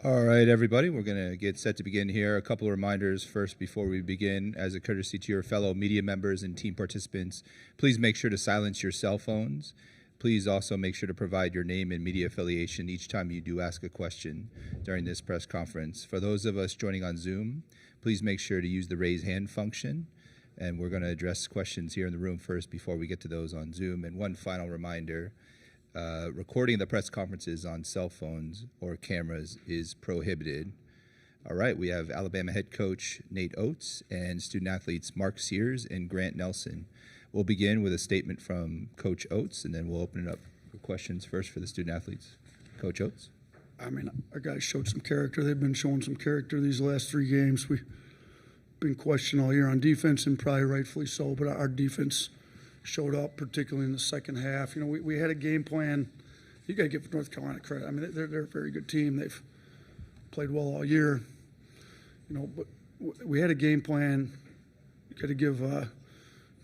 All right, everybody, we're going to get set to begin here. A couple of reminders first before we begin. As a courtesy to your fellow media members and team participants, please make sure to silence your cell phones. Please also make sure to provide your name and media affiliation each time you do ask a question during this press conference. For those of us joining on Zoom, please make sure to use the raise hand function. And we're going to address questions here in the room first before we get to those on Zoom. And one final reminder. Recording the press conferences on cell phones or cameras is prohibited. All right, we have Alabama head coach Nate Oats and student athletes Mark Sears and Grant Nelson. We'll begin with a statement from Coach Oates, and then we'll open it up for questions first for the student athletes. Coach Oates. I mean, our guys showed some character. They've been showing some character these last 3 games. We've been questioned all year on defense, and probably rightfully so, but our defense showed up, particularly in the second half. You know, we had a game plan. You got to give North Carolina credit. I mean, they're a very good team. They've played well all year. You know, but we had a game plan. You got to give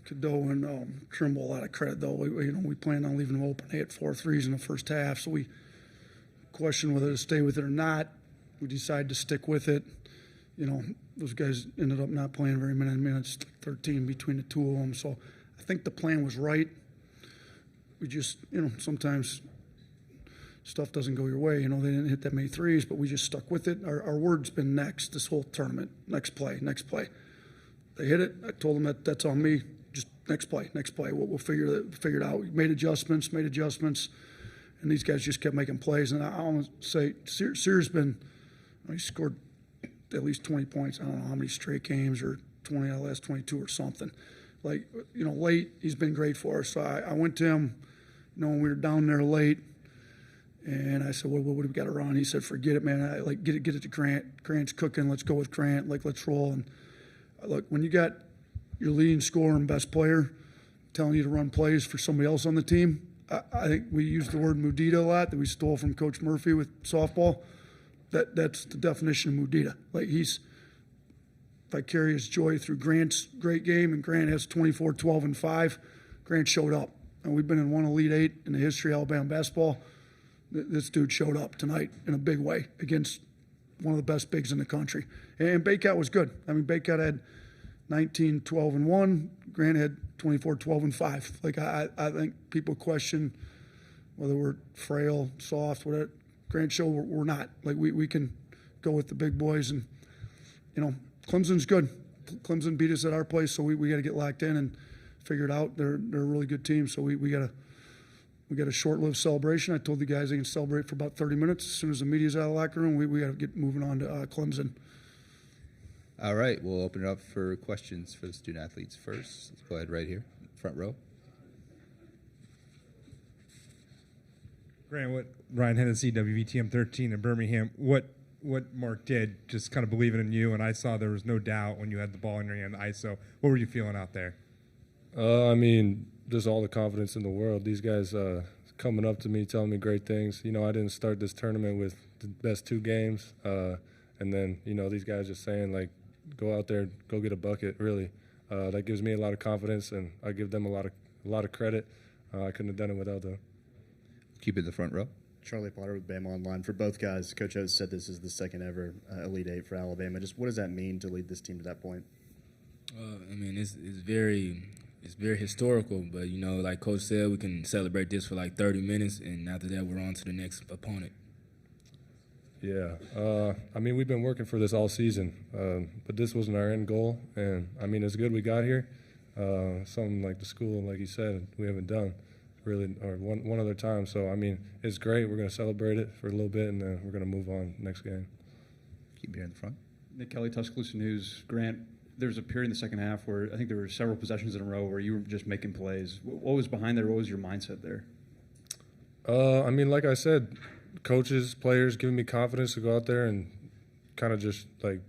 Cadeau and Trimble a lot of credit, though. We planned on leaving them open. They had 4 threes in the first half, so we questioned whether to stay with it or not. We decided to stick with it. You know, those guys ended up not playing very many minutes, 13 between the two of them. So I think the plan was right. We just, you know, sometimes stuff doesn't go your way. You know, they didn't hit that many threes, but we just stuck with it. Our word's been next this whole tournament. Next play, next play. They hit it. I told them that's on me. Just next play, next play. We'll figure it out. We made adjustments, and these guys just kept making plays. And I want to say Sears been, he scored at least 20 points. I don't know how many straight games, or 20 out of the last 22 or something. Like, you know, late, he's been great for us. So I went to him, you know, when we were down there late, and I said, what do we got to run? He said, forget it, man. Get it to Grant. Grant's cooking. Let's go with Grant. Let's roll. And look, when you got your leading scorer and best player telling you to run plays for somebody else on the team, I think we used the word Mudita a lot that we stole from Coach Murphy with softball. That's the definition of Mudita. Like, he's vicarious joy through Grant's great game, and Grant has 24, 12, and 5. Grant showed up, and we've been in one Elite 8 in the history of Alabama basketball. This dude showed up tonight in a big way against one of the best bigs in the country. And Baycott was good. I mean, Baycott had 19, 12, and 1. Grant had 24, 12, and 5. Like, I think people question whether we're frail, soft, whatever. Grant showed we're not. Like, we can go with the big boys, and, you know, Clemson's good. Clemson beat us at our place, so we got to get locked in and figure it out. They're a really good team, so we got a short-lived celebration. I told the guys they can celebrate for about 30 minutes. As soon as the media's out of the locker room, we got to get moving on to Clemson. All right, we'll open it up for questions for the student athletes first. Let's go ahead right here, front row. Grant, Ryan Hennessy, WVTM 13 in Birmingham. What Mark did, just kind of believing in you, and I saw there was no doubt when you had the ball in your hand, the ISO. What were you feeling out there? I mean, just all the confidence in the world. These guys coming up to me, telling me great things. You know, I didn't start this tournament with the best 2 games, and then, you know, these guys just saying, like, go out there, go get a bucket. Really, that gives me a lot of confidence, and I give them a lot of credit. I couldn't have done it without them. Keep it in the front row. Charlie Potter with Bama Online. For both guys, Coach Oates said this is the second ever Elite 8 for Alabama. Just what does that mean to lead this team to that point? I mean, it's very historical, but, you know, like Coach said, we can celebrate this for like 30 minutes, and after that, we're on to the next opponent. Yeah, I mean, we've been working for this all season, but this wasn't our end goal, and I mean, it's good we got here. Something like the school, like you said, we haven't done really, or one other time. So, I mean, it's great. We're going to celebrate it for a little bit, and then we're going to move on next game. Keep it here in the front. Nick Kelly, Tuscaloosa News. Grant, there was a period in the second half where I think there were several possessions in a row where you were just making plays. What was behind there? What was your mindset there? I mean, like I said, coaches, players giving me confidence to go out there and kind of just, like,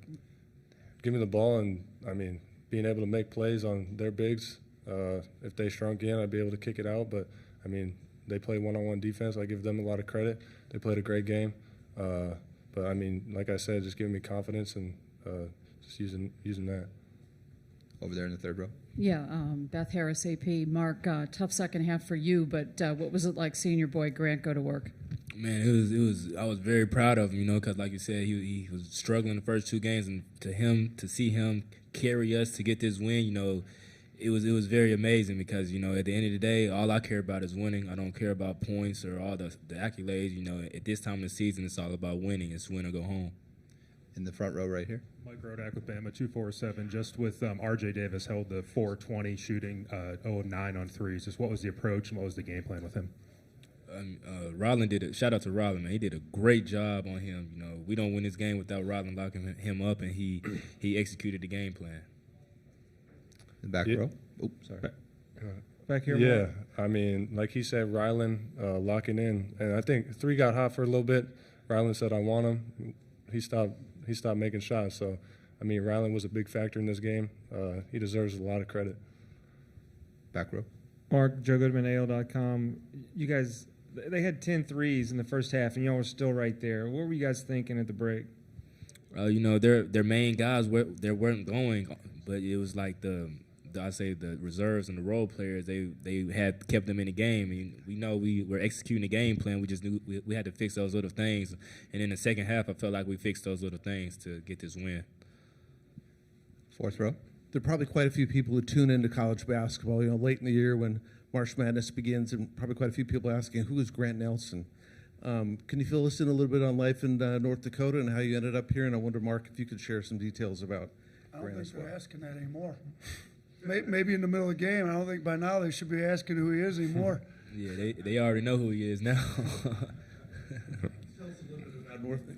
give me the ball, and, I mean, being able to make plays on their bigs. If they shrunk in, I'd be able to kick it out. But, I mean, they play one-on-one defense. I give them a lot of credit. They played a great game. But, I mean, like I said, just giving me confidence and just using that. Over there in the third row. Yeah, Beth Harris, AP. Mark, tough second half for you, but what was it like seeing your boy Grant go to work? Man, it was. I was very proud of him, you know, because like you said, he was struggling the first two games, and to see him carry us to get this win, you know, it was very amazing because, you know, at the end of the day, all I care about is winning. I don't care about points or all the accolades. You know, at this time of the season, it's all about winning. It's win or go home. In the front row right here. Mike Rodak with Bama, 247. Just with R.J. Davis held the 420 shooting, 0 of 9 on threes. Just what was the approach and what was the game plan with him? Rollin shout out to Rollin, man. He did a great job on him. You know, we don't win this game without Rollin locking him up, and he executed the game plan. The back row. Oh, sorry. Back here. Yeah, I mean, like he said, Rylan locking in, and I think 3 got hot for a little bit. Rylan said, "I want him." He stopped making shots. So, I mean, Rylan was a big factor in this game. He deserves a lot of credit. Back row. Mark, Joe Goodman, AL.com. You guys, they had 10 threes in the first half, and y'all were still right there. What were you guys thinking at the break? You know, their main guys they weren't going, but it was like the reserves and the role players. They had kept them in the game. And we know we were executing the game plan. We just knew we had to fix those little things. And in the second half, I felt like we fixed those little things to get this win. Fourth row. There are probably quite a few people who tune into college basketball, you know, late in the year when March Madness begins, and probably quite a few people asking, who is Grant Nelson? Can you fill us in a little bit on life in North Dakota and how you ended up here? And I wonder, Mark, if you could share some details about I Grant don't as think well. we're asking that anymore. Maybe in the middle of the game. I don't think by now they should be asking who he is anymore. Yeah, they already know who he is now.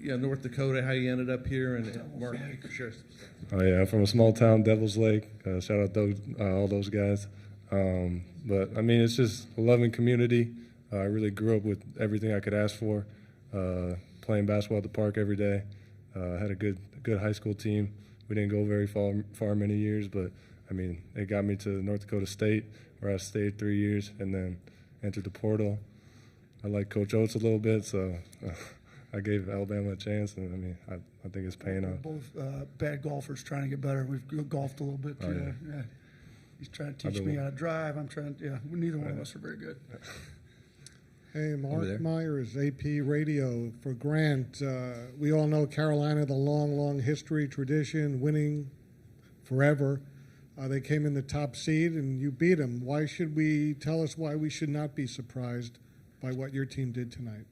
North Dakota, how you ended up here, and Mark, you could share some stuff. Oh yeah, I'm from a small town, Devil's Lake. Shout out all those guys. But I mean, it's just a loving community. I really grew up with everything I could ask for. Playing basketball at the park every day. Had a good high school team. We didn't go very far many years, but I mean, it got me to North Dakota State, where I stayed 3 years, and then entered the portal. I like Coach Oates a little bit, so I gave Alabama a chance, and I mean, I think it's paying off. Both bad golfers trying to get better. We've golfed a little bit too. Oh, yeah. He's trying to teach me how to drive. I'm trying. Yeah, neither one of us are very good. Hey, Over there. Mark Myers, AP Radio for Grant. We all know Carolina, the long history, tradition, winning forever. They came in the top seed, and you beat them. Tell us why we should not be surprised by what your team did tonight?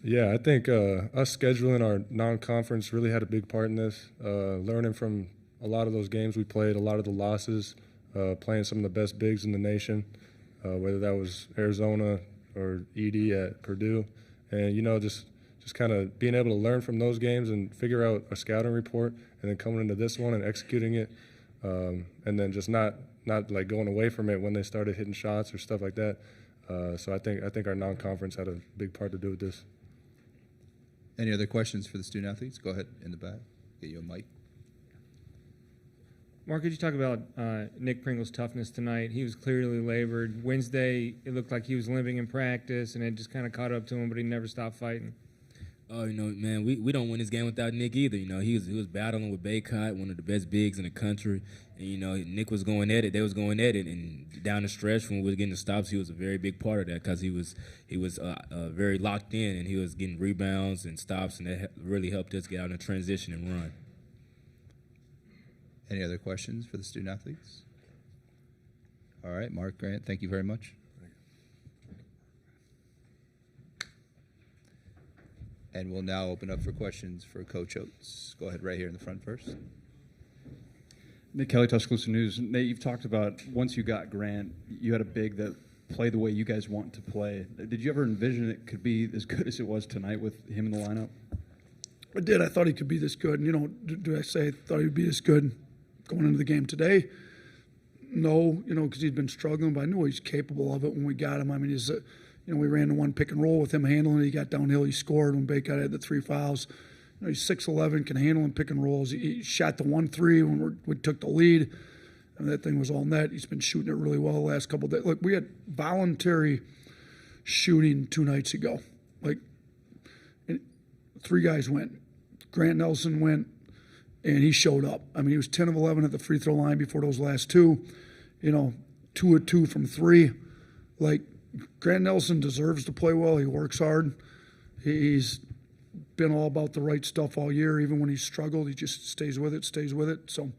Yeah, I think us scheduling our non-conference really had a big part in this. Learning from a lot of those games we played, a lot of the losses, playing some of the best bigs in the nation, whether that was Arizona or Edie at Purdue. And, you know, just kind of being able to learn from those games and figure out a scouting report, and then coming into this one and executing it, and then just not like going away from it when they started hitting shots or stuff like that. So I think our non-conference had a big part to do with this. Any other questions for the student athletes? Go ahead in the back. Get you a mic. Mark, could you talk about Nick Pringle's toughness tonight? He was clearly labored. Wednesday, it looked like he was limping in practice, and it just kind of caught up to him, but he never stopped fighting. Oh, you know, man, we don't win this game without Nick either. You know, he was battling with Baycott, one of the best bigs in the country. And, you know, Nick was going at it. They was going at it. And down the stretch when we were getting the stops, he was a very big part of that because he was very locked in, and he was getting rebounds and stops, and that really helped us get out in transition and run. Any other questions for the student athletes? All right, Mark, Grant, thank you very much. And we'll now open up for questions for Coach Oates. Go ahead right here in the front first. Nick Kelly, Tuscaloosa News. Nate, you've talked about once you got Grant, you had a big that played the way you guys want to play. Did you ever envision it could be as good as it was tonight with him in the lineup? I did. I thought he could be this good. And, you know, did I say I thought he'd be this good going into the game today? No, you know, because he'd been struggling, but I knew he's capable of it when we got him. I mean, you know, we ran the one pick and roll with him handling it. He got downhill. He scored when Baycott had the 3 fouls. You know, he's 6'11", can handle and pick and rolls. He shot the 1-3 when we took the lead. I mean, that thing was all net. He's been shooting it really well the last couple of days. Look, we had voluntary shooting 2 nights ago. Like, 3 guys went. Grant Nelson went, and he showed up. I mean, he was 10 of 11 at the free throw line before those last 2. You know, 2 of 2 from 3. Like, Grant Nelson deserves to play well. He works hard. He's been all about the right stuff all year. Even when he's struggled, he just stays with it. So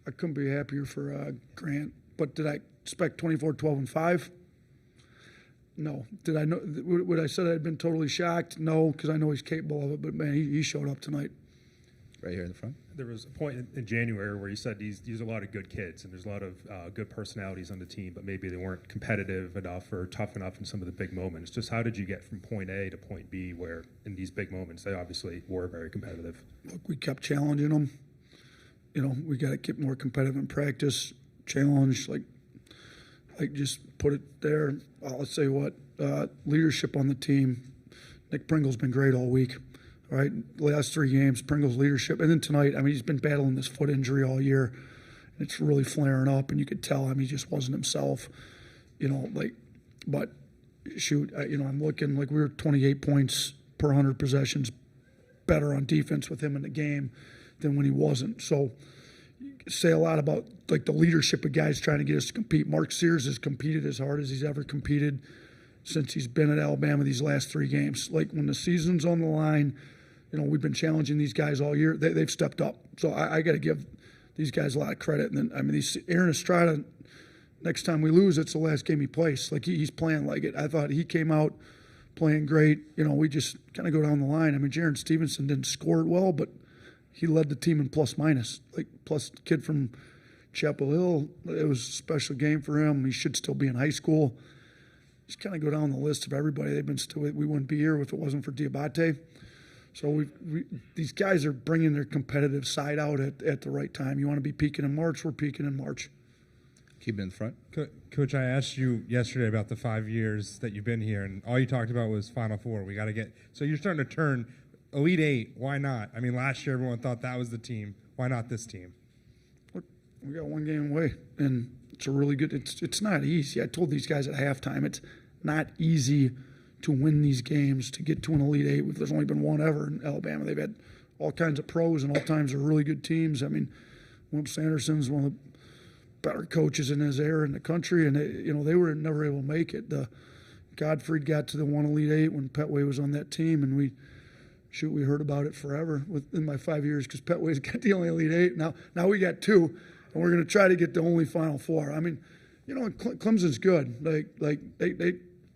I couldn't be happier for Grant. But did I expect 24, 12, and 5? No. Did I know? Would I said I'd been totally shocked? No, because I know he's capable of it. But man, he showed up tonight. Right here in the front. There was a point in January where you said these are a lot of good kids and there's a lot of good personalities on the team, but maybe they weren't competitive enough or tough enough in some of the big moments. Just how did you get from point A to point B where in these big moments they obviously were very competitive? Look, we kept challenging them. We got to get more competitive in practice. Challenge, like just put it there. I'll say what, leadership on the team. Nick Pringle's been great all week. All right, last 3 games, Pringle's leadership. And then tonight, he's been battling this foot injury all year. And it's really flaring up, and you could tell he just wasn't himself. But shoot, I'm looking like we were 28 points per 100 possessions better on defense with him in the game than when he wasn't. So you say a lot about the leadership of guys trying to get us to compete. Mark Sears has competed as hard as he's ever competed since he's been at Alabama these last 3 games. When the season's on the line, we've been challenging these guys all year. They've stepped up. So I got to give these guys a lot of credit. And then, Aaron Estrada, next time we lose, it's the last game he plays. He's playing like it. I thought he came out playing great. We just kind of go down the line. Jaron Stevenson didn't score it well, but he led the team in plus minus. Plus the kid from Chapel Hill, it was a special game for him. He should still be in high school. Just kind of go down the list of everybody. We wouldn't be here if it wasn't for Diabate. So these guys are bringing their competitive side out at the right time. You want to be peaking in March, we're peaking in March. Keep it in front. Coach, I asked you yesterday about the 5 years that you've been here, and all you talked about was Final Four. We got to get – so you're starting to turn Elite Eight. Why not? Last year everyone thought that was the team. Why not this team? Look, we got 1 game away, and it's a really good – it's not easy. I told these guys at halftime it's not easy to win these games, to get to an Elite Eight. There's only been 1 ever in Alabama. They've had all kinds of pros, and all times are really good teams. Wimp Sanderson's one of the better coaches in his era in the country, and they were never able to make it. Godfrey got to the 1 Elite Eight when Petway was on that team, and we heard about it forever in my 5 years because Petway's got the only Elite Eight. Now we got 2, and we're going to try to get the only Final Four. Clemson's good. They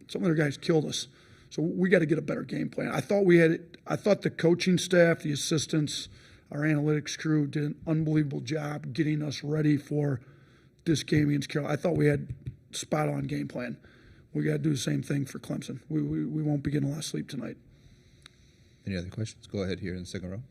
some of their guys killed us. So we got to get a better game plan. I thought the coaching staff, the assistants, our analytics crew did an unbelievable job getting us ready for this game against Carroll. I thought we had spot-on game plan. We got to do the same thing for Clemson. We won't be getting a lot of sleep tonight. Any other questions? Go ahead here in the second row.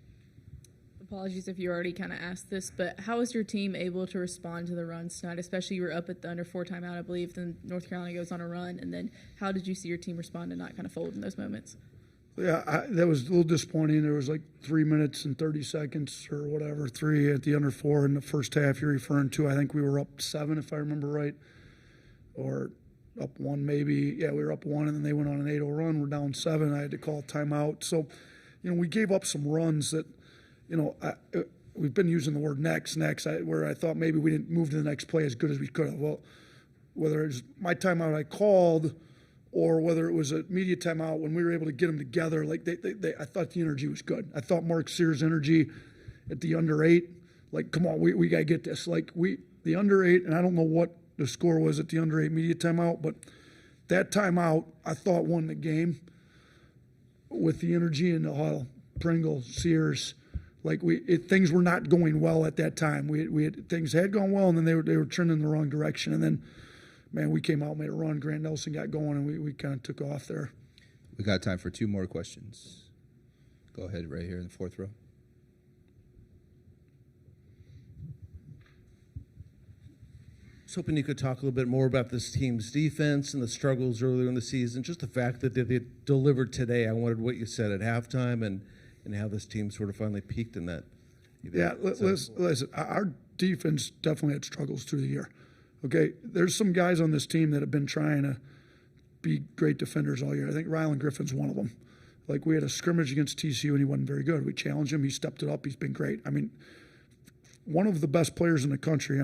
Apologies if you already kind of asked this, but how was your team able to respond to the runs tonight? Especially you were up at the under 4 timeout, I believe, then North Carolina goes on a run, and then how did you see your team respond and not kind of fold in those moments? Yeah, that was a little disappointing. There was 3 minutes and 30 seconds or whatever, 3 at the under 4 in the first half you're referring to. I think we were up 7 if I remember right, or up 1 maybe. Yeah, we were up 1, and then they went on an 8-0 run. We're down 7. I had to call timeout. So, we gave up some runs that, we've been using the word next, where I thought maybe we didn't move to the next play as good as we could have. Well, whether it was my timeout I called or whether it was a media timeout when we were able to get them together, I thought the energy was good. I thought Mark Sears' energy at the under 8, come on, we got to get this. The under 8, and I don't know what the score was at the under 8 media timeout, but that timeout I thought won the game with the energy in the huddle. Pringle, Sears, things were not going well at that time. Things had gone well, and then they were trending in the wrong direction. And then, man, we came out, made a run. Grant Nelson got going, and we kind of took off there. We got time for 2 more questions. Go ahead, right here in the 4th row. I was hoping you could talk a little bit more about this team's defense and the struggles earlier in the season. Just the fact that they delivered today. I wondered what you said at halftime and how this team sort of finally peaked in that. Yeah, listen, our defense definitely had struggles through the year. Okay, there's some guys on this team that have been trying to be great defenders all year. I think Rylan Griffin's one of them. We had a scrimmage against TCU, and he wasn't very good. We challenged him. He stepped it up. He's been great. One of the best players in the country.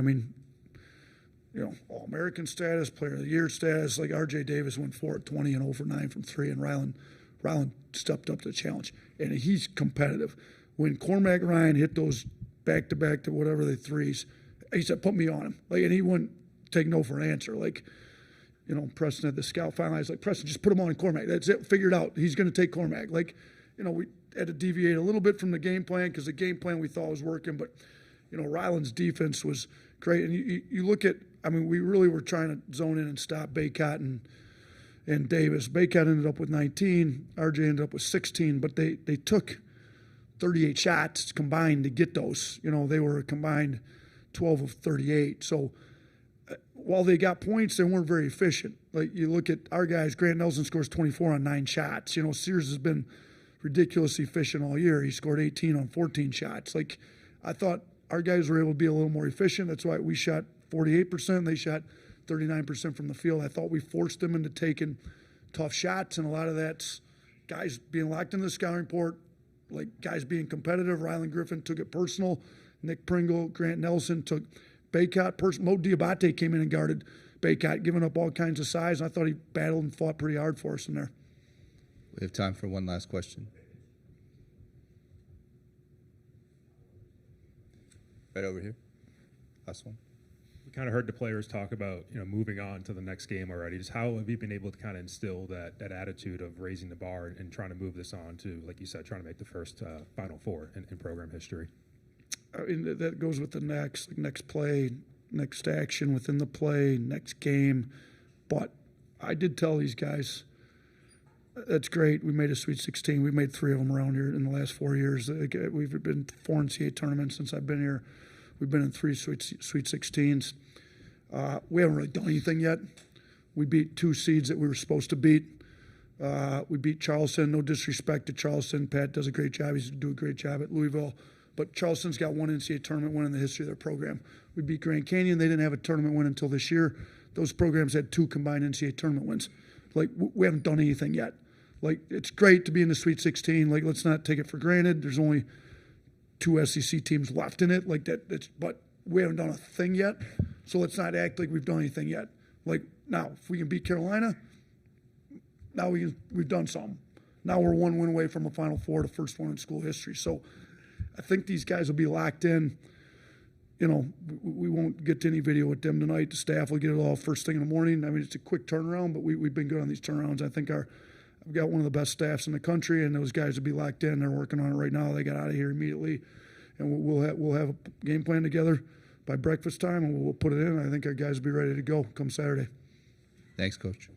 All-American status, Player of the Year status. RJ Davis went 4 at 20 and 0 for 9 from 3, and Rylan Ryland stepped up to the challenge, and he's competitive. When Cormac Ryan hit those back-to-back to whatever the threes, he said, put me on him. Like, and he wouldn't take no for an answer. Like, you know, Preston had the scout finalized, like, Preston, just put him on Cormac. That's it, figured out. He's going to take Cormac. Like, you know, we had to deviate a little bit from the game plan because the game plan we thought was working, but, you know, Ryland's defense was great. And you look at, I mean, we really were trying to zone in and stop Baycott and Davis. Baycott ended up with 19. RJ ended up with 16, but they took 38 shots combined to get those. You know, they were a combined 12 of 38. So while they got points, they weren't very efficient. Like, you look at our guys, Grant Nelson scores 24 on 9 shots. You know, Sears has been ridiculously efficient all year. He scored 18 on 14 shots. Like, I thought our guys were able to be a little more efficient. That's why we shot 48%. They shot 39% from the field. I thought we forced them into taking tough shots, and a lot of that's guys being locked into the scouting report, like guys being competitive. Ryland Griffin took it personal. Nick Pringle, Grant Nelson took Baycott. Mo Diabate came in and guarded Baycott, giving up all kinds of size. And I thought he battled and fought pretty hard for us in there. We have time for one last question. Right over here. Last one. We kind of heard the players talk about, you know, moving on to the next game already. Just how have you been able to kind of instill that attitude of raising the bar and trying to move this on to, like you said, trying to make the first Final Four in program history? I mean, that goes with the next play, next action within the play, next game. But I did tell these guys, that's great. We made a Sweet 16. We've made 3 of them around here in the last 4 years. We've been 4 NCAA tournaments since I've been here. We've been in 3 Sweet 16s. We haven't really done anything yet. We beat 2 seeds that we were supposed to beat. We beat Charleston. No disrespect to Charleston. Pat does a great job. He's doing a great job at Louisville. But Charleston's got 1 NCAA tournament win in the history of their program. We beat Grand Canyon. They didn't have a tournament win until this year. Those programs had 2 combined NCAA tournament wins. Like, we haven't done anything yet. Like, it's great to be in the Sweet 16. Like, let's not take it for granted. There's only 2 SEC teams left in it. Like, but we haven't done a thing yet. So let's not act like we've done anything yet. Like, now, if we can beat Carolina, now we've done something. Now we're 1 win away from a Final Four, the first one in school history. So I think these guys will be locked in. You know, we won't get to any video with them tonight. The staff will get it all first thing in the morning. I mean, it's a quick turnaround, but we've been good on these turnarounds. I think I've got one of the best staffs in the country, and those guys will be locked in. They're working on it right now. They got out of here immediately, and we'll have a game plan together by breakfast time, and we'll put it in. I think our guys will be ready to go come Saturday. Thanks, Coach.